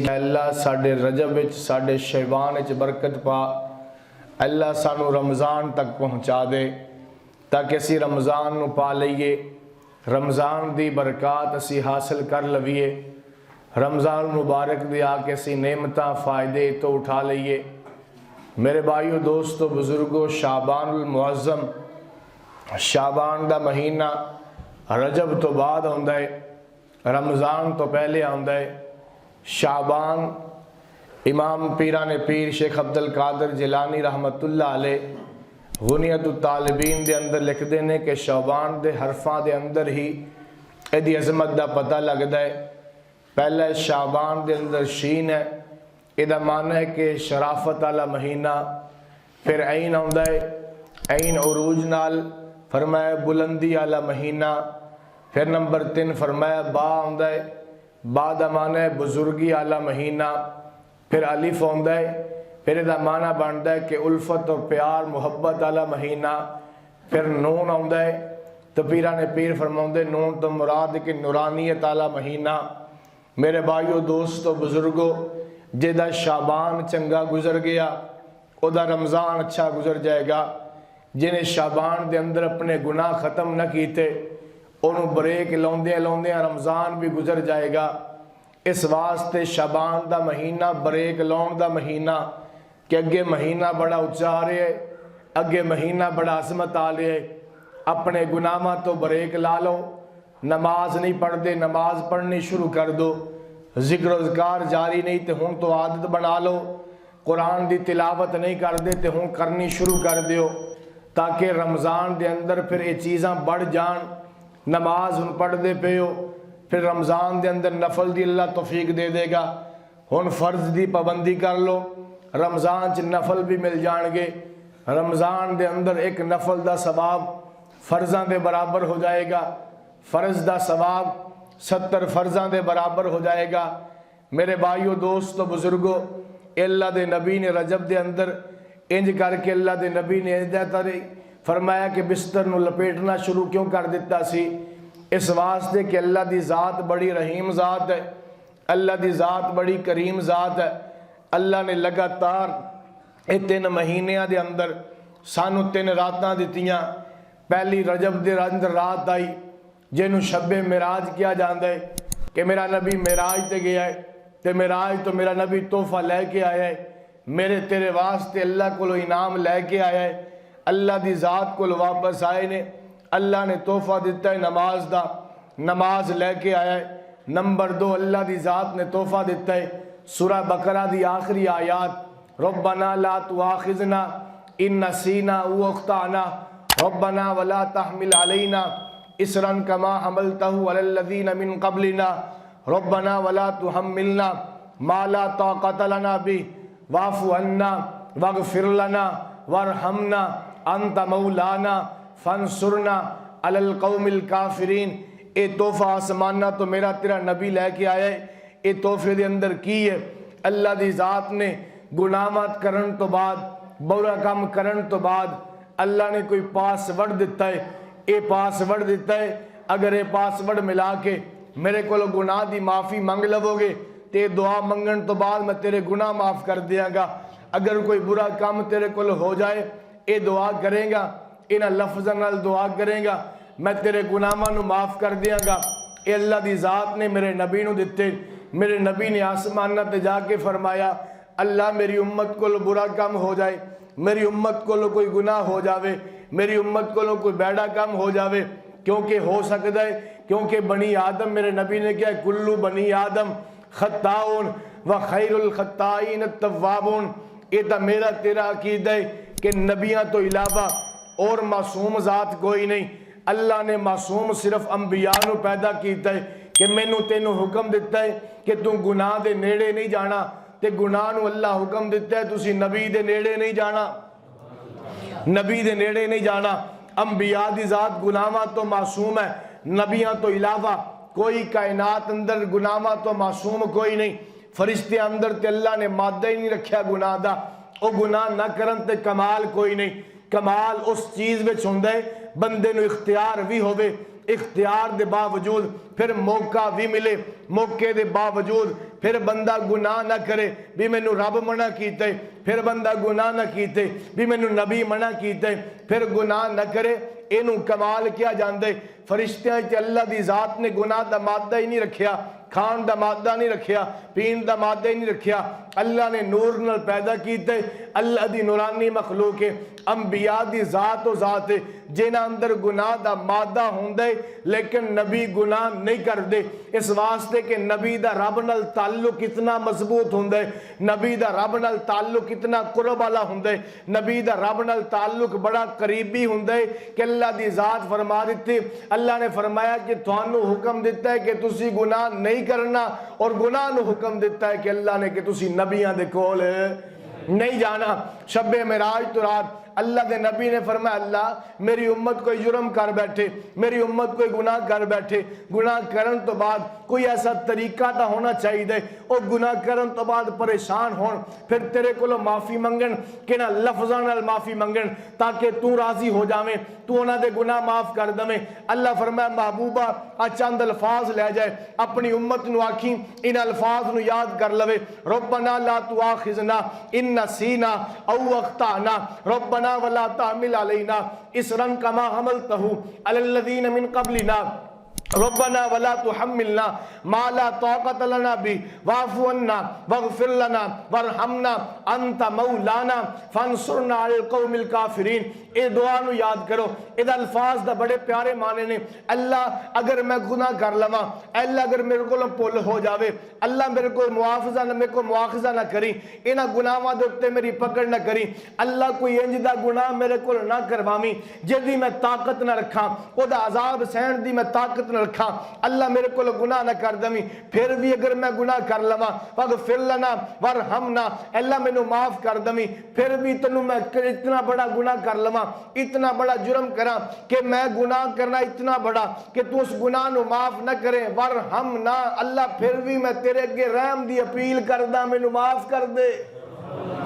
अल्लाह साडे रजब विच साडे शैबान विच बरकत पा। अल्लाह सानू रमज़ान तक पहुँचा दे ताकि असी रमज़ान नू पा लईए, रमज़ान दी बरकत असी हासिल कर लवीए, रमज़ान मुबारक दी आके असी नेमतां फ़ायदे तो उठा लईए। मेरे भाइयों दोस्तों बुजुर्गों, शाबानुल मुअज़्ज़म, शाबान दा महीना रजब तो बाद आउंदा है, रमज़ान तो पहले आउंदा है। शाबान इमाम पीराने पीर शेख अब्दुल कादिर जिलानी रहमतुल्लाह अलैह गुनियतुत तालिबीन दे अंदर लिखते हैं कि शाबान दे हरफां दे अंदर ही इहदी अजमत दा पता लगता है। पहला शाबान दे अंदर शीन है, इहदा माना है कि शराफत वाला महीना। फिर ऐन आउंदा है, ऐन उरूज नाल फरमाया बुलंदी वाला महीना। फिर नंबर 3 फरमाया बा आउंदा है, बा दा माना है बुजुर्गी वाला महीना। फिर अलिफ आउंदा है, फिर इहदा माना बनता है कि उल्फत और प्यार मुहब्बत वाला महीना। फिर नून आउंदा है, तो पीराने पीर फरमाउंदे नून तो मुराद कि नूरानियत वाला महीना। मेरे भाइयों दोस्तों बुजुर्गों, जिहदा शाबान चंगा गुजर गया उहदा रमज़ान अच्छा गुजर जाएगा। जिन्हें शाबान दे अंदर अपने गुनाह खत्म न कीते उन्होंने ब्रेक लाउंदियां लाउंदियां रमज़ान भी गुजर जाएगा। इस वास्ते शाबान दा महीना ब्रेक लाउन दा महीना कि अगे महीना बड़ा उच्चा आ रहा है, अगे महीना बड़ा अजमत आ रहा है। अपने गुनाहों तो ब्रेक ला लो, नमाज नहीं पढ़ते नमाज पढ़नी शुरू कर दो, जिक्र अज़कार जारी नहीं तो हुण तो आदत बना लो, कुरान की तिलावत नहीं करते तो हुण करनी शुरू कर दो, ताकि रमज़ान के अंदर फिर ये चीज़ां बढ़ जान। नमाज हुण पढ़ते पे हो, फिर रमज़ान के अंदर नफल की अल्लाह तौफीक दे देगा। हुण फ़र्ज की पाबंदी कर लो, रमज़ान च नफल भी मिल जाएंगे। रमज़ान के अंदर एक नफल का सवाब फ़र्ज़ां के बराबर हो जाएगा, फ़र्ज का सवाब 70 फ़र्ज़ां के बराबर हो जाएगा। मेरे भाइयों दोस्तों बुजुर्गों, अल्लाह के नबी ने रजब के अंदर इंज करके अल्लाह के नबी ने तरह फरमाया कि बिस्तर नूं लपेटना शुरू क्यों कर दिता सी? इस वास्ते कि अल्लाह की ज़ात बड़ी रहीम ज़ात है, अल्लाह की ज़ात बड़ी करीम ज़ात है। अल्लाह ने लगातार ये 3 महीनों के अंदर सानू 3 रातां दित्तियां। पहली रजब के अंदर रात आई जिन्हों शब्बे मिराज किया जाता है कि मेरा नबी मिराज ते गया है, तो मिराज तो मेरा नबी तोहफा लैके आया है, मेरे तेरे वास्ते अल्लाह को इनाम लैके आया है। अल्लाह की ज़ात को वापस आए ने, अल्लाह ने तोहफा दिता है नमाज का, नमाज लैके आया है। नंबर 2 अल्लाह की ज़ात ने तोहफा दिता है सूरह बकरा की आखिरी आयात रब्बना ला तुआखिज़ना इन नसीना व अख्ताना रब्बना वला तहमिल अलैना इसरन कमा हमलतहु अलल लज़ीना मिन क़ब्लिना रब्बना वला तुहम्मिलना मा ला ताक़त लना बिही वाफ़ु अन्ना वग़फ़िर लना वरहमना अंत मौलाना फंसुरना अलल कौमिल काफिरीन। ये तोहफा आसमाना तो मेरा तेरा नबी लैके आया है। ये तोहफे के अंदर की है? अल्लाह की ज़ात ने गुनाहत करन तो बाद, बुरा काम करन तो बाद अल्लाह ने कोई पासवर्ड दिता है। ये पासवर्ड दिता है, अगर ये पासवर्ड मिला के मेरे को गुनाह की माफ़ी मंग लवोगे तो दुआ मंगन तो बाद मैं तेरे गुनाह माफ़ कर दियांगा। अगर कोई बुरा काम तेरे को हो जाए, ये दुआ करेगा, इन्हां लफ्ज़ां नाल दुआ करेगा, मैं तेरे गुनाहां नूं माफ़ कर दियांगा। ये अल्लाह की ज़ात ने मेरे नबी नूं दिते। मेरे नबी ने आसमानां ते जाके फरमाया अल्लाह मेरी उम्मत को बुरा काम हो जाए, मेरी उम्मत को कोई गुनाह हो जाए, मेरी उम्मत को कोई बैड़ा काम हो जाए, क्योंकि हो सकता है, क्योंकि बनी आदम, मेरे नबी ने क्या कुल्लू बनी आदम खत्ताउन व खैरुल खत्ताइन अत-तव्वाबून। ये तो मेरा तेरा अकीदा है कि नबियां तो इलावा और मासूम ज़ात कोई नहीं। अल्लाह ने मासूम सिर्फ अंबिया नूं पैदा किया है कि मैनू तेनू हुक्म दिता है कि तू गुनाह दे नेड़े नहीं जाना, ते गुनाह नूं अल्लाह हुक्म दिता है तुसी नबी दे नेड़े नहीं जाना, नबी दे नेड़े नहीं जाना। अंबिया दी ज़ात गुनाहां तो मासूम है, नबियां तो इलावा कोई कायनात अंदर गुनाहां तो मासूम कोई नहीं। फरिश्ते अंदर ते अल्लाह ने मादा ही नहीं रखा गुनाह दा, वो गुनाह ना करन ते कमाल कोई नहीं। कमाल उस चीज़ विच हुंदा है बंदे नूं इख्तियार भी होवे, इख्तियार दे बावजूद, फिर मौका भी मिले, मौके दे बावजूद फिर बंदा गुनाह ना करे भी मैनू रब मना कीते, फिर बंदा गुनाह ना कीते भी मैनू नबी मना कीते, फिर गुनाह ना करे, इनू कमाल क्या जांदे। फरिश्तियां च अल्लाह दी जात ने गुनाह दा मादा ही नहीं रखिया, खान दा मादा नहीं रखिया, पीन दा मादा ही नहीं रखिया। अल्लाह ने नूर नाल पैदा कीते, अल्लाह दी नूरानी मखलूक है, अंबिया दी जात और जात है जिन्हां अंदर गुनाह दा मादा हुंदा लेकिन नबी गुनाह नहीं करते, इस वास्ते कि नबी दा रब नाल ताल्लुक इतना मजबूत हुंदा है, नबी दा रब नाल ताल्लुक इतना कुर्ब वाला हुंदा है, नबी दा रब नाल ताल्लुक बड़ा करीबी हुंदा है कि अल्लाह दी जात फरमा दी, अल्लाह ने फरमाया कि तुहानू हुक्म दिता है कि तुसी गुनाह नहीं करना, और गुनाह नू हुक्म दिता है कि अल्लाह ने कि तुसी नबियां दे कोल नहीं जाना। शब्बे मेराज तो रात अल्लाह के नबी ने फरमाया, अल्लाह मेरी उम्मत कोई जुर्म कर बैठे, मेरी उम्मत कोई गुनाह कर बैठे, गुनाह करन तो बाद कोई ऐसा तरीका तो होना चाहिए और गुनाह करन तो बाद परेशान होन, फिर तेरे को माफ़ी मंगन कि ना लफ्ज़ां नाल माफ़ी मंगन ताकि तू राजी हो जावे, तू उन्हां दे गुनाह माफ़ कर दवे। अल्लाह फरमाया महबूबा आ चंद अल्फाज ले जाए, अपनी उम्मत नू आखी इन अल्फाज नू याद कर लवे, रब्बना ला तुआखिजना इन नसीना औ अख्ताना, रब्बना वला तामिल अलैना इसरन कमा हमलतहु अलल्लज़ीना मिन क़ब्लिना, रब्बना वला तुहम्मिलना मा ला ताक़त लना बि वाफ़ु अन्ना वग़फ़िर लना वरहमना अंत मौलाना फंसुरना अलल क़ौमिल काफ़िरीन। ए दुआ नू याद करो, इहदा अल्फाज दा बड़े प्यारे माने ने। अल्लाह अगर मैं गुनाह कर लवां, अल्लाह अगर मेरे को भुल हो जावे, अल्लाह मेरे को मुआखज़ा ना करी, इन्हां गुनाहां दे उत्ते मेरी पकड़ ना करी, अल्लाह कोई इंज दा गुनाह मेरे को ना करवावी जिहदी मैं ताकत ना रखां, ओहदा अजाब सहन दी मैं ताकत ना रखां, अल्लाह मेरे को गुनाह ना कर दवी। फिर भी अगर मैं गुनाह कर लवां वग़फ़िर लना वरहमना, अल्लाह मैनू माफ कर दवी, फिर भी तैनू मैं इतना बड़ा गुनाह कर लवां, इतना बड़ा जुर्म करा कि मैं गुनाह करना इतना बड़ा कि तू उस गुनाह नू माफ ना करे, वरहमना, अल्लाह फिर भी मैं तेरे अगे रहम दी अपील करदा, मैनू माफ कर दे।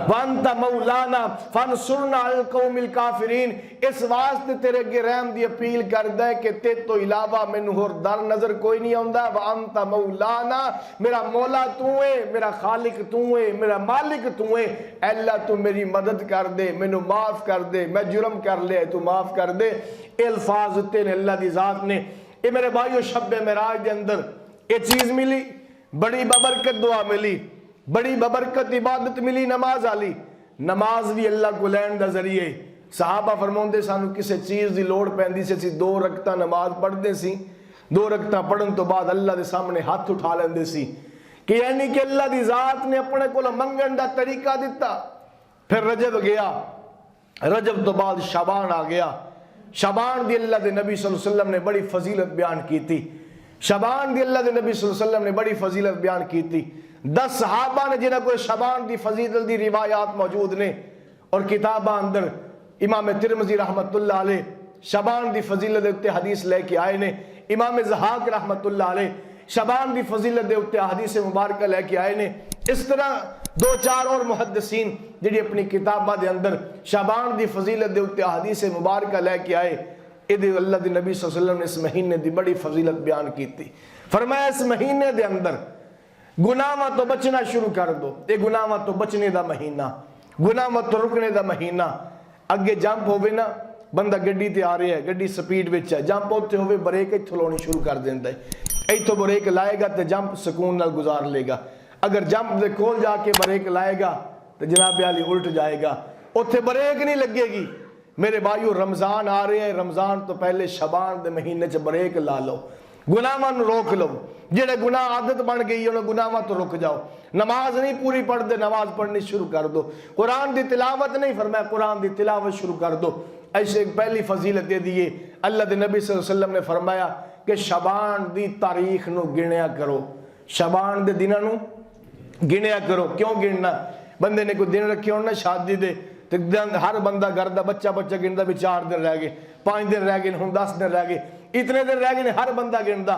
वंता मौलाना फंसुरना अलल कौमिल काफिरीन, इस वास्ते तेरे अगे रहम दी अपील करदा है कि ते तो इलावा मैनू होर दर नजर कोई नहीं आउंदा। वंता मौलाना, मेरा मौला तू है, मेरा खालिक तू है, मेरा मालिक तू है, अल्लाह तू मेरी मदद कर दे, मैनू माफ कर दे, मैं जुर्म कर लिया तू माफ कर दे। अल्फाज तेरे अल्लाह दी जात ने। ये मेरे भाइयों शब्बे मेराज के अंदर ये चीज मिली, बड़ी बबरकत दुआ मिली, बड़ी बबरकत इबादत मिली, नमाज आली। नमाज भी अल्लाह को लैन दा जरिए। सहाबा फरमाउंदे सानू किसी चीज़ की लोड़ पैंदी सी, असीं 2 रकतां नमाज पढ़ते सी, 2 रकतां पढ़न तो बाद अल्लाह के सामने हाथ उठा लेंदे सी कि यानी कि अल्लाह की जात ने अपने को मंगण का तरीका दिता। फिर रजब गया, रजब तो बाद शाबान आ गया। शाबान दी अल्लाह के नबी सल्लल्लाहु अलैहि वसल्लम ने बड़ी फजीलत बयान की थी। शाबान दी अल्लाह के नबी सल्लल्लाहु अलैहि वसल्लम ने बड़ी फजीलत बयान की थी। 10 सहाबा ने जिन्हें कोई शाबान दी फजीलत दी रिवायात मौजूद ने, और किताबा अंदर इमाम तिरमिज़ी रहमतुल्लाह अलैह शाबान दी फजीलत दे उत्ते हदीस लेके आए ने। इमाम ज़हाक रहमतुल्लाह अलैह शाबान दी फजीलत दे उत्ते हदीस मुबारक लेके आए ने। इस तरह 2-4 और मुहद्दिसीन जिहड़ी अपनी किताबा दे अंदर शाबान दी फजीलत दे उत्ते हदीस मुबारक लेके आए। इहदे अल्लाह दे नबी सल्लल्लाहु अलैहि वसल्लम ने इस महीने दी बड़ी फजीलत बयान की थी। फरमाया इस महीने दे अंदर गुनाहां तो बचना शुरू कर दो। ये गुनाहां तो बचने का महीना, गुनाहां तो रुकने का महीना। अगे जंप होवे ना, बंदा गड्डी ते आ रहा है, गड्डी स्पीड विच है, जंप उत्ते होवे ब्रेक इत्थों लाउणी शुरू कर दिंदा है। इत्थों ब्रेक लाएगा तो जंप सुकून नाल गुजार लेगा। अगर जंप दे कोल जाके ब्रेक लाएगा तो जनाब आली उल्ट जाएगा, उत्थे ब्रेक नहीं लगेगी। मेरे भाइयों रमज़ान आ रहे हैं, रमज़ान तो पहले शबान के महीने च ब्रेक ला लो, गुनाहां नूं रोक लो। जेड़े गुनाह आदत बन गई उन्हें गुनाहां तो रुक जाओ। नमाज नहीं पूरी पढ़ते, नमाज पढ़नी शुरू कर दो। कुरान की तिलावत नहीं, फरमाया कुरान की तिलावत शुरू कर दो। ऐसे एक पहली फजीलत दे दिए। अल्लाह के नबी सल्लल्लाहु अलैहि वसल्लम ने फरमाया कि शबान की तारीख नूं गिणिया करो, शबान के दिनों नूं गिणिया करो। क्यों गिनना? बंदे ने कोई दिन रखे हो ना शादी दे, तो हर बंदा घर का बच्चा गिनता भी 4 दिन रह गए, 5 दिन रह गए, हुण 10 दिन रह गए, इतने दिन रह गए, हर बंदा गिनता।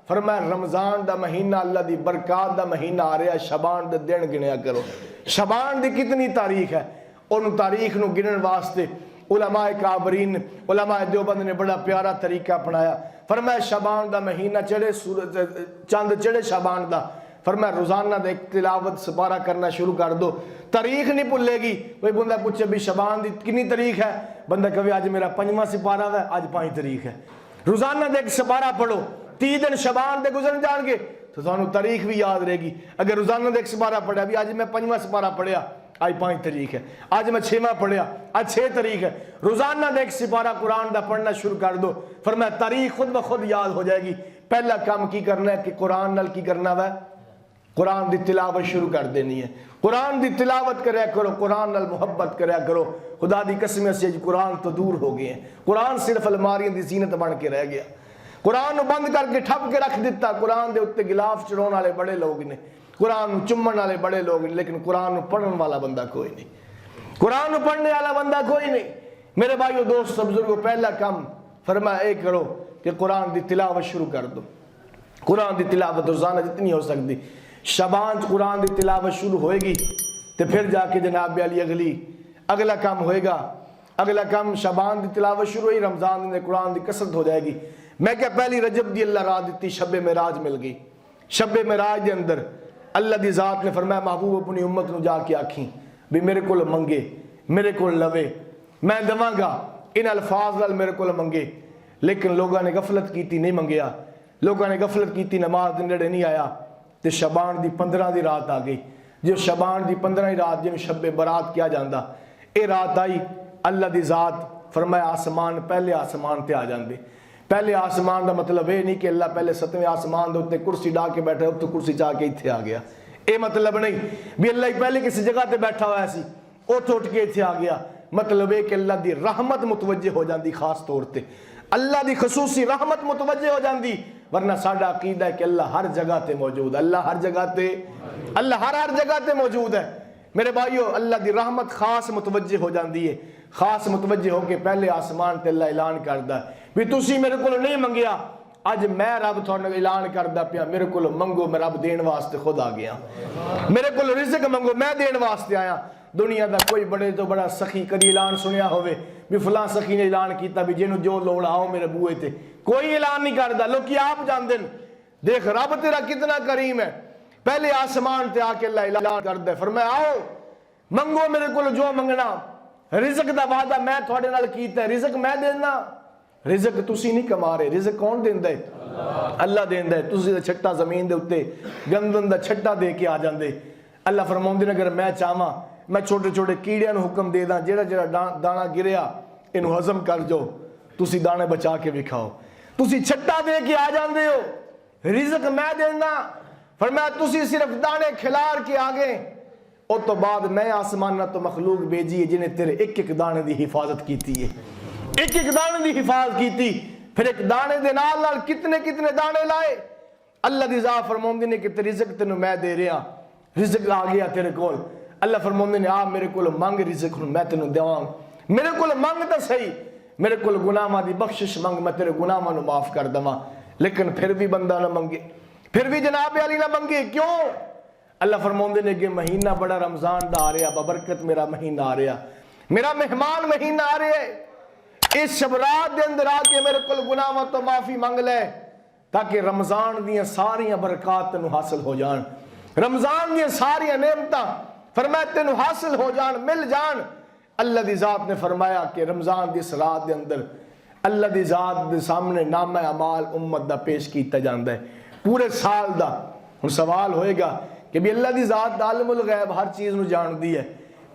फरमाया रमज़ान का महीना अल्लाह की बरकत का महीना आ रहा, शबान के दिन गिणिया करो। शबान की कितनी तारीख है, उन तारीख नूं गिनन वास्ते उलमाए काबरीन, उलमाए देवबंद ने बड़ा प्यारा तरीका अपनाया। फरमाया शाबान दा महीना चढ़े, सूरज चंद चढ़े शाबान दा, फरमाया रोजाना दे तिलावत सपारा करना शुरू कर दो, तारीख नहीं भुलेगी। कोई बंदा पूछे भी शाबान दी कितनी तारीख है, बंदा कहे आज मेरा 5वां सिपारा है, आज 5 तारीख है। रोजाना दे एक सिपारा पढ़ो, 30 दिन शाबान दे गुजर जाएंगे तो थानू तारीख भी याद रहेगी। अगर रोजाना दे एक सिपारा पढ़ा भी आज मैं 5वां सिपारा पढ़िया, आज 5 तारीख है, आज मैं 6वां पढ़िया, आज 6 तारीख है। रोजाना दे एक सिपारा कुरान दा पढ़ना शुरू कर दो, फरमाया तारीख खुद ब खुद याद हो जाएगी। पहला काम की करना है कि कुरान नाल की करना वै, कुरान दी तिलावत शुरू कर देनी है। कुरान दी तिलावत करया करो, कुरान नाल मुहब्बत करया करो। खुदा दी कसम से कुरान तो दूर हो गए हैं, कुरान सिर्फ अलमारियां दी जीनत बन के रह गया। कुरान बंद करके ठप के रख दिता। कुरान दे उत्ते गिलाफ चढ़ाने वाले बड़े लोग ने, कुरान चुम्मन वाले बड़े लोग ने, लेकिन कुरान पढ़ने वाला बंदा कोई नहीं, कुरान पढ़ने वाला बंदा कोई नहीं। मेरे भाइयों दोस्तों बुजुर्गों, पहला काम फरमाया एक करो कि कुरान दी तिलावत शुरू कर दो। कुरान दी तिलावत रोजाना जितनी हो सकती, शाबान कुरान दी तिलावत शुरू होएगी तो फिर जाके जनाब अली अगला काम होएगा। अगला काम शाबान दी तिलावत शुरू हुई, रमजान में कुरान दी कसरत हो जाएगी। मैं क्या पहली रजब दी अल्लाह रात दी शब मेराज मिल गई। शब मेराज के अंदर अल्लाह दी जात ने फरमाया महबूब अपनी उम्मत को जाके आखी भी मेरे को मंगे, मेरे को लवे, मैं देवांगा, इन अल्फाज नाल मेरे को मंगे। लेकिन लोगों ने गफलत की, नहीं मंगया। लोगों ने गफलत की, नमाज के नेड़े नहीं आया। तो शबान दी 15 दी रात आ गई। जो शबान दी 15 रात जिन्हें शब बरात किया जाता, ये रात आई। अल्लाह दी जात फरमाया आसमान पहले आसमान ते आ जाते। पहले आसमान का मतलब ये नहीं कि अल्लाह पहले 7वें आसमान के उत्ते कुर्सी डा के बैठा, उत्ते कुर्सी चा के इत्थे आ गया। ये मतलब नहीं भी अल्लाह पहले किसी जगह ते बैठा हुआ सी, उठ उठ के इत्थे आ गया। मतलब ये कि अल्लाह की रहमत मुतवज्जे हो जाती, खास तौर पर अल्लाह की खसूसी रहमत मुतवज्जे हो जाती। वरना साडा अकीदा है कि अल्लाह हर जगह ते मौजूद, अल्लाह हर जगह ते, अल्लाह हर जगह ते मौजूद है। मेरे भाइयों, अल्लाह की रहमत खास मुतवज्जे हो जाती है। खास मुतवज्जे होके पहले आसमान ते अल्लाह ऐलान करता है भी तुसी मेरे को नहीं मंगया, अज मैं रब थोड़ा ऐलान करता पिया, मेरे को मंगो, मैं रब देने वास्ते खुद आ गया। मेरे को रिज़्क मंगो, मैं देने वास्ते आया। दुनिया का कोई बड़े तो बड़ा सखी कभी ऐलान सुनिया होवे भी फलां सखी ने ऐलान किया भी जिन्हों जो लोड़ आओ मेरे बूहे ते, कोई ऐलान नहीं करता। लोग आप जानते हैं, देख रब तेरा कितना करीम है। पहले आसमान ते आके अल्लाह ऐलान करता है, फरमाया आओ मंगो मेरे को जो मंगना, रिज़्क दा वादा मैं थोड़े नाल कीता, रिज़्क मैं देना। रिज़्क तुसी नहीं कमा रहे, रिज़्क कौन देंदा है? अल्लाह देंदा है। तुसी छट्टा जमीन दे उत्ते गंदम दा छट्टा दे के आ जांदे। अल्लाह फरमाउंदे ने अगर मैं चाहवां मैं छोटे छोटे कीड़ियां नूं हुक्म दे दा, जेड़ा जेड़ा दाना गिरिया इनू हजम कर जाओ, तुसी दाने बचा के विखाओ। तुसी छट्टा दे के आ जांदे हो, रिज़्क मैं देना। फरमाया तुसी सिर्फ दाने खिलार के आ गए, उस तो बाद मैं आसमाना तो मखलूक भेजी है जिन्हें तेरे एक एक दाने की हिफाजत की है, एक एक दाने की हिफाजत की। फिर एक दाने दे नाल कितने कितने दाने लाए। अल्लाह दी ज़ात फरमाउंदी ने कि तेरी रिज़्क तेनू मैं दे रहा, रिज़्क आ गया तेरे कोल। अल्लाह फरमाउंदे ने आ मेरे को मंग रिज़्क मैं तेनू देवां, मेरे को मंग तो सही, मेरे को गुनाहां दी बख्शिश मंग, मैं तेरे गुनाहां नू माफ कर देवां। लेकिन फिर भी बंदा ना मंगे, फिर भी जनाब अली ना मंगे, क्यों? अल्लाह फरमाउंदे ने कि महीना बड़ा रमजान दा आ रहा, बबरकत मेरा महीना आ रहा, मेरा मेहमान महीना आ रहा है। इस शबरात दे अंदर आके मेरे को गुनाहां तो माफी मंग ले, ताकि रमजान दियां सारियां बरकत तेनू हासिल हो जान, रमजान दियां सारियां नेमतां फरमाया तेनू हासिल हो जान, मिल जान। अल्लाह दी जात ने फरमाया कि रमजान दी इस रात दे अंदर अल्लाह दी जात दे सामने नामा अमाल उम्मत दा पेश किया जाता है, पूरे साल दा। हुण सवाल होएगा कि भी अल्लाह दी जात आलिमुल गैब हर चीज़ नू जानदी है,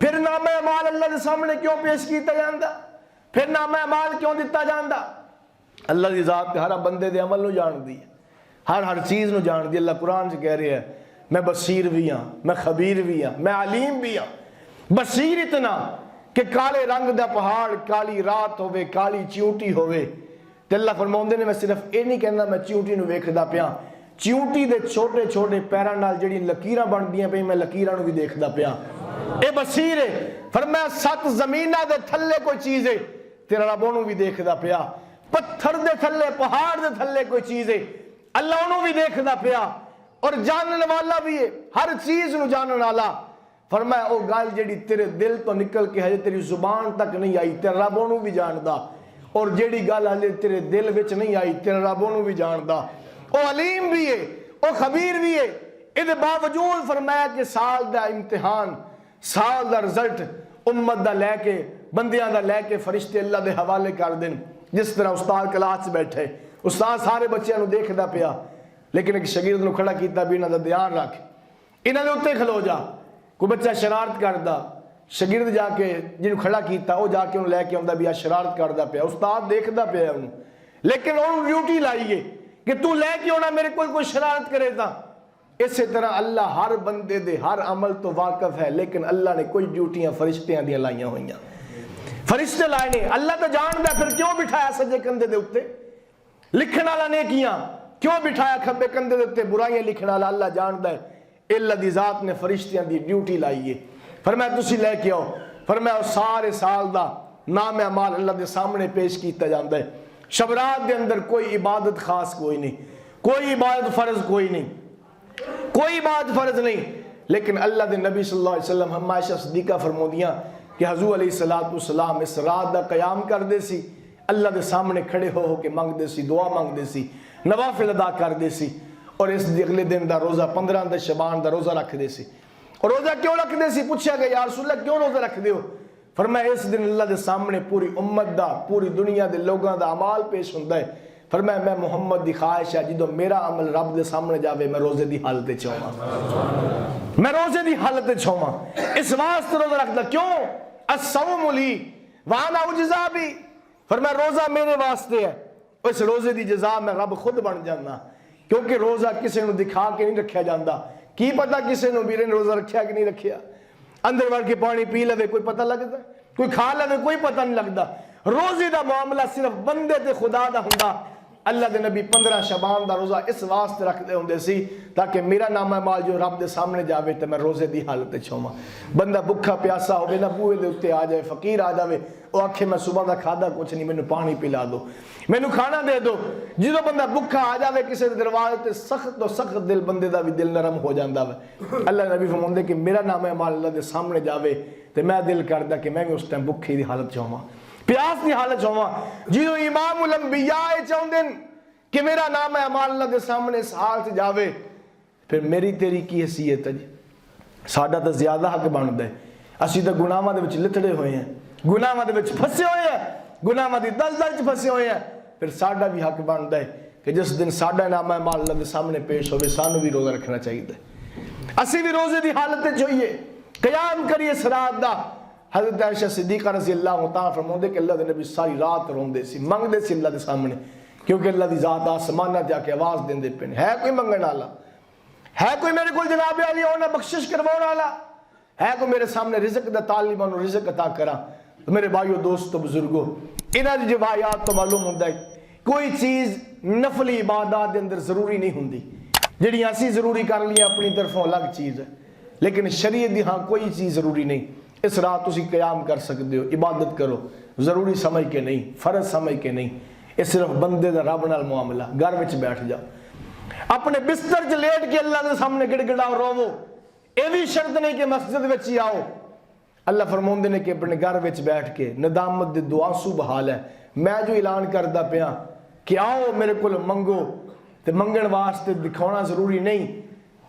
फिर नामा अमाल अल्लाह दे सामने क्यों पेश किया जाता, फिर नामा अमाल क्यों दिता जाता? अल्लाह दी जात हर बंदे दे अमल नू जानदी है, हर चीज़ नू जानदी है। अल्लाह कुरान च कह रहा है मैं बसीर भी हाँ, मैं खबीर भी हाँ, मैं अलीम भी हाँ। बसीर इतना कि काले रंग दा पहाड़, काली रात होवे, काली चिऊटी होवे, ते अल्लाह फरमाउंदे ने मैं सिर्फ ये नहीं कहना मैं चिऊटी नू वेखदा पिया, चिऊटी दे छोटे छोटे पैरां नाल जिहड़ी लकीरां बनदियां पई मैं लकीरां नू भी देखदा पिया। ये बसीर है। फरमाया 7 ज़मीनां दे थल्ले कोई चीज़ है, तेरा रब ओनू भी देखदा पिया। पत्थर दे थल्ले, पहाड़ दे थल्ले कोई चीज़ है, अल्लाह ओनू भी देखदा पिया, और जानने वाला भी है, हर चीज नू जानने वाला। फरमाया ओ गल जेड़ी तेरे दिल तो निकल के है तेरी जुबान तक नहीं आई, तेरा रब ओनू भी जानदा, और जेड़ी गल हाले तेरे दिल विच नहीं आई तेरा रब उहनूं भी जानदा। वो अलीम भी है, वो खबीर भी है। इहदे बावजूद फरमाया कि साल दा इम्तिहान, साल दा रिजल्ट उम्मत दा लैके बंदियां दा लैके फरिश्ते अल्लाह दे हवाले कर देन। जिस तरह उस्ताद क्लास च बैठे, उस्ताद सारे बच्चों नूं देखदा पिया, लेकिन एक शागिर्द नूं खड़ा कीता भी इन्हां दा ध्यान रख, इन्हां दे उत्ते खलो जा। कोई बच्चा शरारत करदा, शागिर्द जाके जिन्होंने खड़ा किया वो जाके उन्हें लैके आंदा भी आ शरारत करता पिया। उस्ताद देखता पिया उन्होंने, लेकिन उन्होंने ड्यूटी लाई है कि तू लैके आना मेरे कोई शरारत करे। इस तरह अल्लाह हर बंदे दे हर अमल तो वाकफ है, लेकिन अल्लाह ने कोई ड्यूटियां फरिश्तियां दी लाइया हुई, फरिश्ते लाए ने। अल्लाह तो जानता फिर क्यों बिठाया सज्जे कंधे दे उत्ते लिखण वाला नेकियां, क्यों बिठाया खब्बे कंधे दे उत्ते बुराइयां लिखण वाला। अल्लाह जानता है। अल्लाह दी जात ने फरिश्तियां दी ड्यूटी लाई है। फरमाया तुसी लैके आओ। फरमाया सारे साल दा नाम अमाल अल्लाह दे सामने पेश किया जाता है। शबरात दे अंदर कोई इबादत खास कोई नहीं, कोई इबादत फर्ज कोई नहीं, कोई इबादत फर्ज नहीं। लेकिन अल्लाह दे नबी सल्लल्लाहु अलैहि वसल्लम हम आयशा सिद्दीका फरमाउंदियां कि हजूर अलैहिस्सलाम इस रात दा क़याम करदे सी, अल्लाह दे सामने खड़े हो के मंगदे सी, दुआ मंगदे सी, नवाफिल अदा करदे सी। और इस अगले दिन दा रोज़ा 15 शबान दा रोज़ा रखदे सी। और रोज़ा क्यों रखदे सी? पूछा गया या रसूल अल्लाह क्यों रोज़ा रखदे हो? फरमाया इस दिन अल्लाह दे सामने पूरी उम्मत दा, पूरी दुनिया दे लोगों दा अमाल पेश हुंदा है। फरमाया मैं मुहम्मद दी ख्वाहिश है जो मेरा अमल रब दे सामने जावे मैं रोज़े दी हालत च होवां, मैं रोज़े दी हालत च होवां। इस वास्ते रोज़ा रखदा। क्यों? अस्सौमु ली व अना उजज़ा बी। फरमाया रोज़ा मेरे वास्ते है, इस रोज़े दी जज़ा मैं रब खुद बन जाना। क्योंकि रोज़ा किसी को दिखा के नहीं रखा जाता। की पता किसी ने वीरे ने रोज़ा रखा कि नहीं रखा। अंदर वड़ के पानी पी लवे कोई पता लगता, कोई खा लवे कोई पता नहीं लगता। रोज़े का मामला सिर्फ बंदे ते खुदा दा हुंदा। अल्लाह दे नबी 15 शबान का रोज़ा इस वास्ते रखते होंगे सी ताकि मेरा नामा माल जो रब दे सामने जावे तो मैं रोज़े की हालत होवां। बंदा भुखा प्यासा हो ना बूहे के उत्ते आ जाए, फकीर आ जाए, वो आखे मैं सुबह का खादा कुछ नहीं, मैनू पानी पिला दो, मैनू खाना दे दो। जो बंदा भुखा आ जाए किसी दरवाजे ते सख्त तो सख्त दिल बंदे का भी दिल नरम हो जाता है। अल्लाह नबी फरमाते कि मेरा नामा माल अल्लाह के सामने जावे तो मैं दिल करदा कि मैं भी उस टाइम भुखे की हालत होवां, प्यास की हालत होवां। जो इमाम उल अंबिया चाहते कि मेरा नाम है अमाल अल्लाह के सामने इस हाल से जावे, फिर मेरी तेरी की हैसीयत है जी? साडा तो ज्यादा हक बनता है। असीं तो गुनाहां दे विच लिथड़े हुए हैं, गुनाहां दे विच फसे हुए हैं, गुनाहां दी दलदल च फसे हुए हैं। फिर साडा भी हक बनता है कि जिस दिन साडा नाम है अमाल अल्लाह के सामने पेश होवे सानू भी रोज़ा रखना चाहिए। असीं भी रोज़े की हालत च होइए, क़याम करिए इस रात दा। हज़रत आयशा सिद्दीक़ा रज़ी अल्लाह तआला फरमाउंदे कि अल्लाह दे नबी सारी रात रोंदे सी, मंगदे सी अल्लाह के सामने, क्योंकि अल्लाह की ज़ात आसमाना जाके आवाज़ देंदे पे है कोई मंगण वाला, है कोई मेरे को जनाब अली होना बख्शिश करवाने वाला, है कोई मेरे सामने रिज़्क़ दा तालिब उन्होंने रिज़्क़ अता करा। तो मेरे भाइयों दोस्तों बुजुर्गो, इन्हां दी रिवायात तो मालूम होंदा है कोई चीज़ नफली इबादत के अंदर जरूरी नहीं होंदी। जिहड़ी असीं जरूरी कर लिया अपनी तरफों अलग चीज़ है, लेकिन शरीयत दी हाँ कोई चीज़ जरूरी नहीं। इस रात तुसीं क़याम कर सकते हो, इबादत करो, जरूरी समझ के नहीं, फर्ज समझ के नहीं। ये सिर्फ बंदे का रब नाल मुआमला। घर में बैठ जाओ, अपने बिस्तर च लेट के अल्लाह के सामने गिड़गिड़ाओ, रोवो। ये भी शर्त नहीं कि मस्जिद में ही आओ। अल्लाह फरमाउंदे ने कि अपने घर में बैठ के नदामत दे दुआसू बहाल है। मैं जो ऐलान करदा पिया कि आओ मेरे को मंगो, तो मंगण वास्ते दिखाना जरूरी नहीं,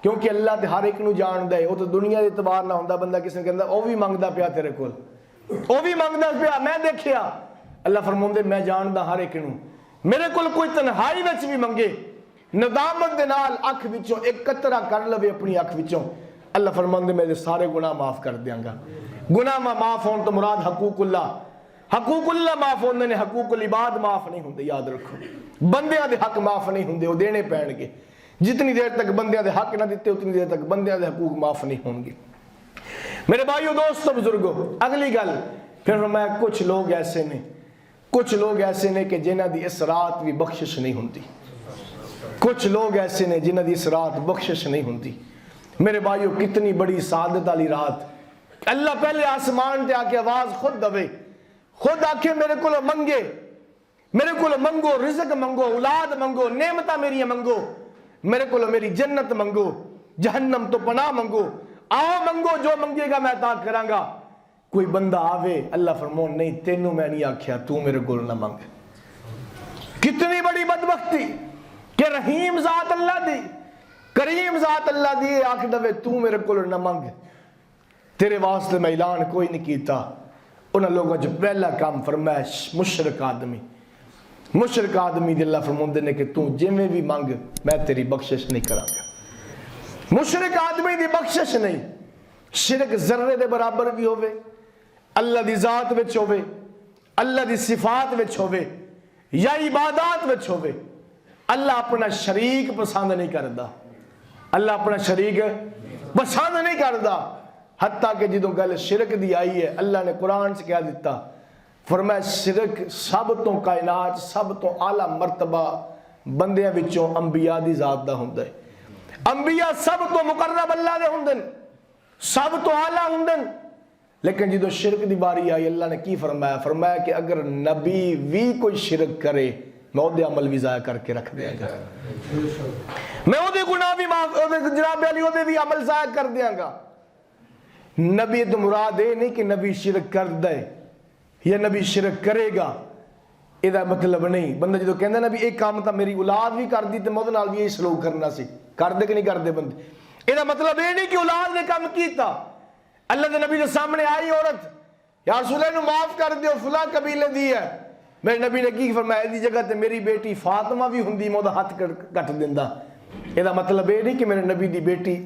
क्योंकि अल्लाह तो हर एक नूं जानदा है। वो तो दुनिया के एतबार ना होंदा, बंदा किसी ने कहंदा वो भी मंगदा पिया तेरे कोल, वो भी मंगदा पिया, मैं देखिया। अल्लाह फरमाउंदे मैं जानदा हर एक नूं। मेरे कोल कोई तन्हाई विच भी मंगे, नदामत दे नाल अख विचों एक कतरा कर लवे अपनी अख विचों, अल्लाह फरमाउंदे मेरे सारे गुनाह माफ कर देंगा। गुनाह माफ होने तो मुराद हकूकुल्लाह माफ होंदे ने, हकूकुल इबाद माफ नहीं होंदे। याद रखो बंदियां दे हक माफ नहीं होंदे, वो देने पैणगे। जितनी देर तक बंदियां दे हक ना दिते उतनी देर तक बंदियां दे हकूक माफ नहीं होंगे। मेरे भाइयों दोस्तों बुजुर्गों, अगली गल फिर मैं कुछ लोग ऐसे ने, कुछ लोग ऐसे ने कि जिन्हां दी इस रात भी बख्शिश नहीं होंदी। कुछ लोग ऐसे ने जिन्हां दी इस रात बख्शिश नहीं होंदी। मेरे भाइयों कितनी बड़ी सादत वाली रात। अल्लाह पहले आसमान ते आके आवाज खुद दवे, खुद आखे मेरे को मंगे, मेरे को मंगो, रिज़्क़ मंगो, औलाद मंगो, नेमत मेरी मंगो, मेरे को मेरी जन्नत मंगो, जहन्नम तो पनाह मंगो, आओ मंगो, जो मंगेगा मैं अता करांगा। कोई बंदा आवे, अल्लाह फरमाउंदे नहीं तेनू मैं नहीं आख्या, तू मेरे को ना मंग, कितनी बड़ी बदबख्ती कि रहीम जात अल्लाह दी, करीम जात अल्लाह दी आख दवे तू मेरे को न मंग, तेरे वास्ते मैं ऐलान कोई नहीं किया। उन्होंने लोगों जो पहला काम फरमाया मुशरक आदमी, मुशरक आदमी दे अल्लाह फरमाते ने कि तू जिमें भी मंग मैं तेरी बख्शिश नहीं करांगा। मुशरक आदमी दी बख्शिश नहीं, शिरक जर्रे दे बराबर भी होवे, अल्लाह दी जात विच होवे, अल्लाह दी सिफात विच होवे या इबादत विच होवे, अल्लाह अपना शरीक पसंद नहीं करता, अल्लाह अपना शरीक पसंद नहीं करता। हत्ता कि जो गल शिरक दी आई है, अल्लाह ने कुरान च कह दिता, फरमाया शिरक सब तो कायनात सब तो आला मरतबा बंदियां विचों अंबिया दी जात दा हुंदा है। अंबिया सब तो मुकर्रब अल्लाह दे हुंदे ने, सब तो आला हुंदे ने, लेकिन जो शिरक दी बारी आई अल्लाह ने की फरमाया, फरमाया कि अगर नबी भी कोई शिरक करे मैं ओदे अमल भी जाया करके रख देंगा, मैं ओदे गुनाह भी माफ, ओदे जनाब अली ओदे भी अमल जाया कर देंगा। नबी तो मुराद ये नहीं कि नबी शिरक कर दे या नबी शिरक करेगा, इहदा मतलब नहीं। बंदा जो कहता ना भी एक काम तो मेरी औलाद भी कर दी तो मैं उहदे नाल भी यही सलूक करना सी, करदे कि नहीं करदे बंदे, इहदा मतलब ये नहीं कि औलाद ने काम कीता। अल्लाह के नबी के सामने आई औरत, यार रसूल नूं माफ कर दियो फला कबीले दी है, मेरे नबी ने की फरमाया दी जगह ते मेरी बेटी फातिमा भी हुंदी मैं ओहदा हाथ कट दिंदा। इहदा मतलब ये नहीं कि मेरे नबी दी बेटी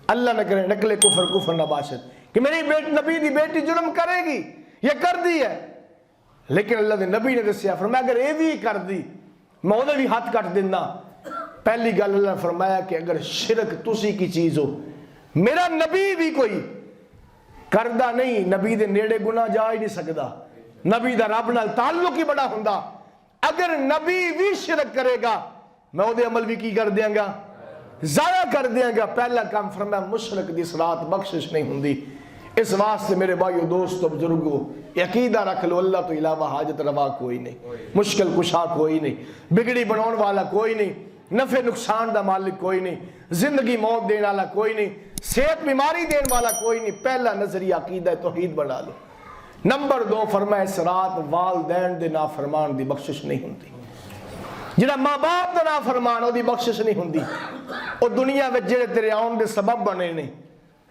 अल्लाह न करे नकले कुफर कुफर नबाशत कि मेरी बेटी नबी दी बेटी जुर्म करेगी ये कर दी है, लेकिन अल्लाह के नबी ने दसिया फरमाया अगर ये भी कर दी मैं ओहदे भी हाथ कट दिंदा। पहली गल अल्लाह ने फरमाया कि अगर शिरक तुसी की चीज हो, मेरा नबी भी कोई करदा नहीं, नबी दे नेड़े गुनाह जा ही नहीं सकदा, नबी दा रब नाल ताल्लुक ही बड़ा हुंदा। अगर नबी भी शिरक करेगा मैं ओहदे अमल भी की कर देंगा, ज़ाया कर देंगा। पहला काम फरमाया मुशरक दी सलात बख्शिश नहीं हुंदी। इस वास्ते मेरे भाइयों दोस्तों बुजुर्गों यकीदा रख लो, अल्लाह तो इलावा हाजत रवा कोई नहीं, मुश्किल कुशा कोई नहीं, बिगड़ी बनाने वाला कोई नहीं, नफे नुकसान का मालिक कोई नहीं, जिंदगी मौत देने वाला कोई नहीं, सेहत बीमारी देने वाला कोई नहीं। पहला नजरिया अकीदा तौहीद बना लो। नंबर 2 फरमाया सरात वालदैन दे नाफरमान दी बख्शिश नहीं हुंदी, जिहड़ा मां बाप दा नाफरमान ओदी बख्शिश नहीं हुंदी। ओ दुनिया विच जेड़े तेरे आउण दे सबब बने ने,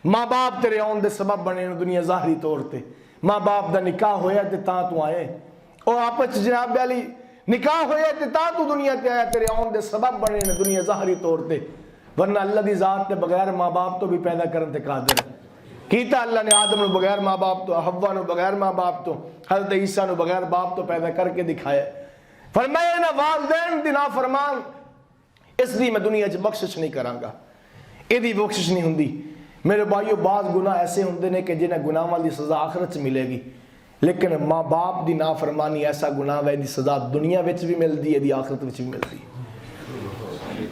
मां बाप तेरे आउण दे सबब बने ने दुनिया ज़ाहरी तौर ते, मां बाप दा निकाह होया ते तां तू आए, ओ आपस च जनाब वाली निकाह होया ते तां तू दुनिया ते आया, तेरे आउण दे सबब बने ने दुनिया ज़ाहरी तौर ते, वरना अल्लाह दी जात ते बगैर मां बाप तो भी पैदा करन ते कादिर कीता। अल्लाह ने आदम नूं बगैर मां बाप तो, हव्वा नूं बगैर मां बाप तो, हज़रत ईसा नूं बगैर बाप तो पैदा करके दिखाया। फरमाया ना वालदैन दी नाफरमान इसलिए मैं दुनिया च बख्शिश नहीं करांगा, इहदी बख्शिश नहीं हुंदी। मेरे भाइयों बाज़ गुनाह ऐसे होंदे ने कि जिन्हें गुनाहां दी सज़ा आखिरत च मिलेगी, लेकिन माँ बाप दी नाफरमानी ऐसा गुनाह है दी सज़ा दुनिया विच भी मिलती है, दी आखिरत विच भी मिलती है।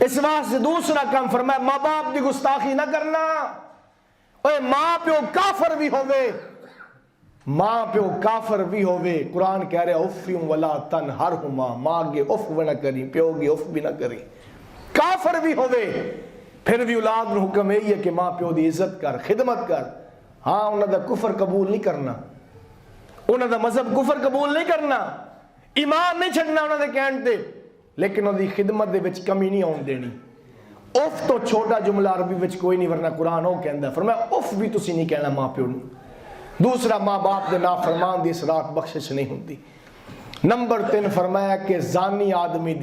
इस वास्ते दूसरा काम फरमाया माँ बाप की गुस्ताखी ना करना। ओए माँ प्यो काफर भी होवे, माँ प्यो काफर भी होवे, कुरान कह रहा उफ़्फ़िम वला तनहरहुमा, माँ अगे उफ भी ना करी, प्यो अगे उफ भी ना करी, काफर भी होवे, फिर भी औलाद नूं हुक्म यही है कि माँ प्यो की इज्जत कर, खिदमत कर। हाँ उन्हों का कुफर कबूल नहीं करना, उन्हों का मजहब कुफर कबूल नहीं करना, ईमान नहीं छड़ना उन्होंने कहने ते, लेकिन उनकी खिदमत दे विच कमी नहीं आउण देनी। उफ तो छोटा जुमला अरबी विच कोई नहीं, वरना कुरान वो कहता फरमाया उफ भी तुसी नहीं कहना माँ प्यो नूं। दूसरा माँ बाप के नाफरमान दी सरात बख्शिश नहीं होती। नंबर 3 फरमाया कि जानी आदमी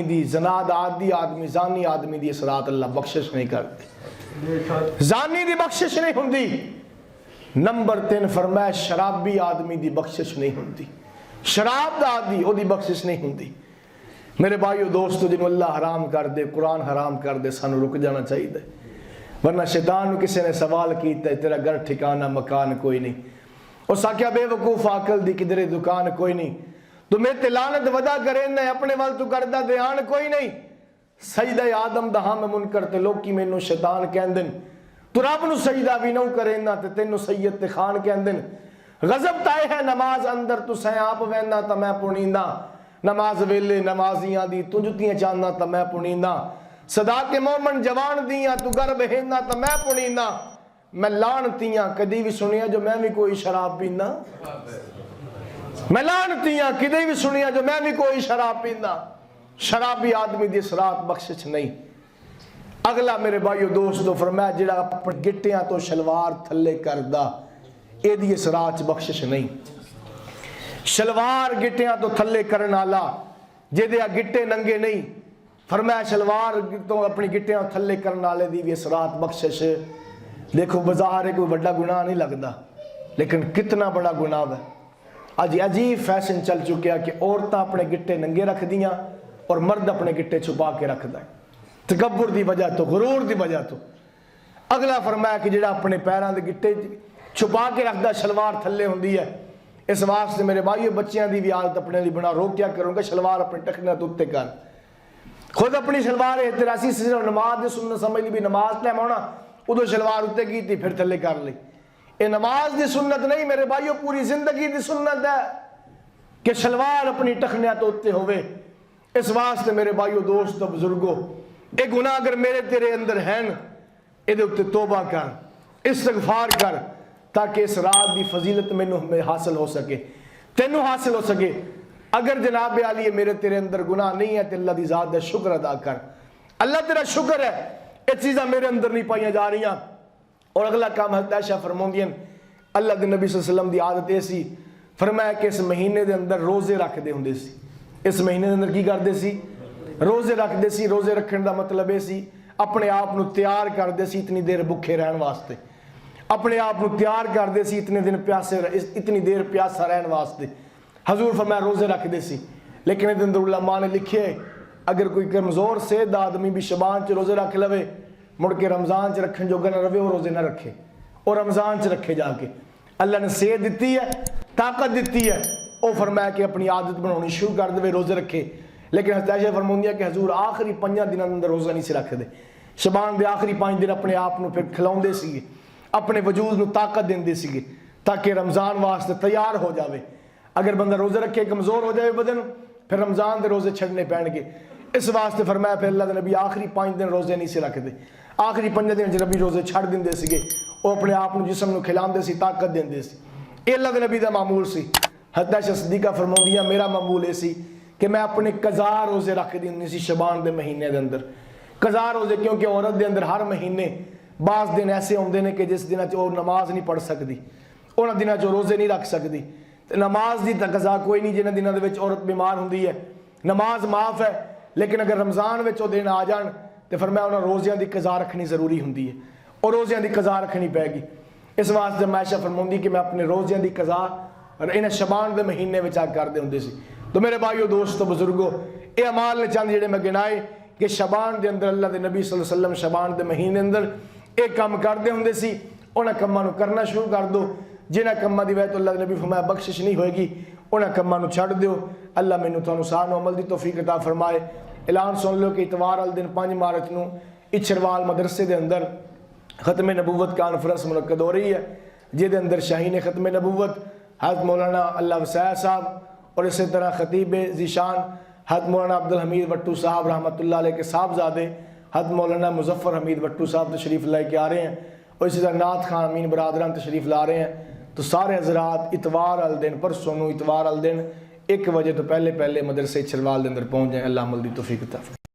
दी जनाद आदि आदमी जानी आदमी दी सरात अल्लाह बख्शिश नहीं करते, जानी दी बख्शिश नहीं होती। नंबर 3 फरमाया शराबी आदमी दी बख्शिश नहीं होती, शराब दा आदि ओदी बख्शिश नहीं होती। मेरे भाइयों दोस्तों जिन्होंने अल्लाह हराम कर दे, कुरान हराम कर दे, सानू रुक जाना चाहिए, वरना शैतान को किसी ने सवाल किया तेरा घर ठिकाना मकान कोई नहीं, उस आख्या बेवकूफ आकल दी किधरे दुकान कोई नहीं, तू मेरे ते लानत वदा करे न अपने वाल तू करदा ध्यान कोई नहीं। सजदा आदम दा हम मुनकर ते लोकी मैनू शैतान कहंदे न, तू रब नू सजदा भी नहीं करे ना ते तैनू सैयद ते खान कहंदे न। गजब ताए है नमाज अंदर तू सै आप वहना तो मैं पुनींदा, नमाज वेले नमाजियां दी तू जुतियां चाहना तो मैं पुनींदा, सदा के मोमन जवान दियां तू घर बहेना तो मैं पुनींदा। मैं लानतियां कदी भी सुनिया जो मैं भी कोई शराब पीना, मैं लानतियां किते भी सुनिया जो मैं भी कोई शराब पींदा, शराबी आदमी दी सरात बख्शिश नहीं। अगला मेरे भाइयों दोस्तों फरमाया जिहड़ा अपने गिट्टियां तो शलवार थल्ले करदा एदी सरात बख्शिश नहीं। शलवार गिट्टियां तो थल्ले करन वाला जिहदे गिट्टे नंगे नहीं, फरमाया शलवार तो अपनी गिट्टियां थल्ले करन वाले दी भी सरात बख्शिश। देखो बाजार कोई बड़ा गुनाह नहीं लगता, लेकिन कितना बड़ा गुनाह है। अज अजीब फैशन चल चुका कि औरतां अपने गिट्टे नंगे रख दियां और मर्द अपने गिट्टे छुपा के रखता है, तकब्बुर की वजह तो, गुरूर की वजह तो। अगला फरमाया कि जिहड़ा अपने पैरों के गिट्टे छुपा के रखता शलवार थल्ले होंदी है। इस वास्ते मेरे भाइयों बच्चों की भी आदत अपने लिए बना, रोकिया करूँगा शलवार अपने टखने तो उत्ते कर, खुद अपनी शलवार तेरासी सिर्फ नमाज की सुन्नत समझ ली भी नमाज टाइम आना उदो शलवार उत्ते की फिर थल्ले कर ली। ये नमाज की सुन्नत नहीं मेरे भाइयों, पूरी जिंदगी की सुन्नत है कि शलवार अपनी टखने तो उत्ते होवे। इस वास्ते मेरे भाइयों दोस्तों बुजुर्गो ये गुनाह अगर मेरे तेरे अंदर हैं ये उत्ते तौबा कर, इस्तगफार कर, ताकि इस रात की फजीलत मैनू हासिल हो सके, तेनू हासिल हो सके। अगर जनाब आली मेरे तेरे अंदर गुनाह नहीं है तो अल्लाह की ज़ात का शुक्र अदा कर। अल्लाह तेरा शुक्र है ये चीज़ां मेरे अंदर नहीं पाई जा रही। और अगला काम हज़रत आयशा फरमाउंदियां अल्लाह के नबी सल्लल्लाहु अलैहि वसल्लम की आदत ये सी, फरमाया कि इस महीने के अंदर रोजे रखते होंगे सी। इस महीने के अंदर की करते सी? रोजे रखते सी। रोजे रखने का मतलब ये सी अपने आप को तैयार करते सी इतनी देर भुखे रहने वास्ते, अपने आप को तैयार करते सी इतने दिन प्यासे, इतनी देर प्यासा रहने वास्ते। हजूर फरमाया रोजे रखते सी। लेकिन इहदे अंदर उलमा ने लिखे अगर कोई कमजोर सेहत आदमी भी शबान च रोजे रख लवे मुड़ के रमजान च रखने जोगा ना रवे, वो रोजे ना रखे और रमजान च रखे जाके। अल्लाह ने सेहत दी है, ताकत दी है, वह फरमाया कि अपनी आदत बनानी शुरू कर दे, रोजे रखे। लेकिन हज़रत आयशा फरमाउंदियां कि हजूर आखिरी 5 दिनों के अंदर रोजा नहीं से रखते। शबान के आखिरी 5 दिन अपने आप को फिर खिलाते सी, अपने वजूद में ताकत देंदे सी ताकि रमजान वास्ते तैयार हो जाए। अगर बंदा रोजे रखे कमजोर हो जाए बदन, फिर रमजान के रोजे छड़ने पैणगे। इस वास्ते फरमाया फिर अल्लाह के नबी आखिरी 5 दिन रोजे नहीं से रखते। आखिरी 5 दिन नबी रोजे छड़ देंदे सीगे, वो अपने आप को जिस्म को खिलाते सी, ताकत देंदे सी। ये अल्लाह के नबी का मामूल सी। हज़रत आयशा सिद्दीक़ा फरमाउंदियां मेरा मामूल ये सी कि मैं अपने कज़ा रोजे रख दी सी शबान के महीने के अंदर। कज़ा रोजे क्योंकि औरत के अंदर हर महीने बाज़ दिन ऐसे आते हैं कि जिस दिन वो नमाज नहीं पढ़ सकती, उन्होंने दिनों रोजे नहीं रख सकती। नमाज की कज़ा कोई नहीं जिन्होंने दिनों के औरत बीमार होंगी है, नमाज माफ़ है। लेकिन अगर रमजान में वो दिन आ जान तो फिर मैं उन्होंने रोज़ियां की कज़ा रखनी जरूरी होंगी है और रोज़ियां की कज़ा रखनी पैगी। इस वास्ते आयशा फरमाउंदी कि मैं अपने रोज़ियां की कज़ा इन्हें शबान के महीने में आग करते होंगे सी। तो मेरे भाइयों दोस्तों बुजुर्गो ये अमाल ने चंद जेडे मैं गिनाए कि शबान के अंदर अल्लाह के नबी सल्लल्लाहु अलैहि वसल्लम शबान के महीने अंदर एक काम करते होंगे सी। उन्होंने कामों को करना शुरू कर दो, जिन्हें कामों की वजह तो अल्लाह के नबी फरमाया बख्शिश नहीं होएगी, उन्हें कामों को छड़ दो। अल्लाह मैनू तुहानू सार अमल की तौफीक अता फरमाए। ऐलान सुन लो कि इतवार वाले दिन 5 मार्च को इछरवाल मदरसे के अंदर खत्म नबूवत कॉन्फ्रेंस मुनक्कद हो रही है, जिसके अंदर शाहीन खत्म नबूवत हज़रत मौलाना अल्लाह वसैय साहब और इसी तरह खतीब ज़ीशान हज़रत मौलाना अब्दुल हमीद भट्टू साहब रहमतुल्लाह अलैह के साहबजादे हज़रत मौलाना मुजफ्फर हमीद भट्टू साहब तशरीफ़ लेके आ रहे हैं और इसी तरह नात खान अमीन बरादरान तशरीफ़ ला रहे हैं। तो सारे हजरात इतवार वाले दिन परसों इतवार वाले दिन 1 बजे तो पहले मदरसे इछरवाल के अंदर पहुँच जाए। अल्लाह अमल दी तौफीक अता फरमाए।